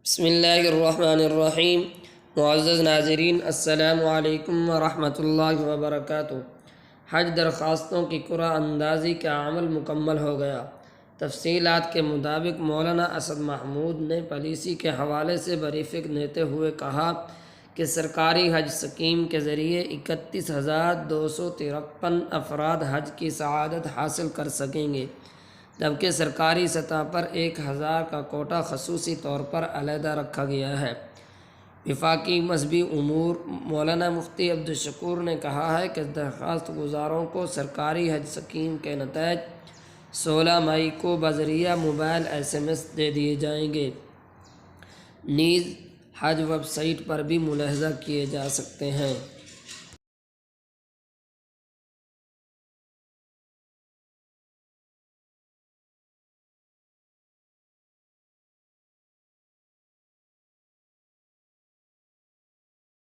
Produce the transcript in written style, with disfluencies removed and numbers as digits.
بسم اللہ الرحمن الرحیم۔ معزز ناظرین، السلام علیکم ورحمۃ اللہ وبرکاتہ۔ حج درخواستوں کی قرعہ اندازی کا عمل مکمل ہو گیا۔ تفصیلات کے مطابق مولانا اسد محمود نے پالیسی کے حوالے سے بریفنگ دیتے ہوئے کہا کہ سرکاری حج اسکیم کے ذریعے 31,253 افراد حج کی سعادت حاصل کر سکیں گے، جبکہ سرکاری سطح پر 1,000 کا کوٹا خصوصی طور پر علیحدہ رکھا گیا ہے۔ وفاقی مذہبی امور مولانا مفتی عبدالشکور نے کہا ہے کہ درخواست گزاروں کو سرکاری حج اسکیم کے نتائج 16 مئی کو بذریعہ موبائل SMS دے دیے جائیں گے۔ نیز حج ویب سائٹ پر بھی ملاحظہ کیے جا سکتے ہیں۔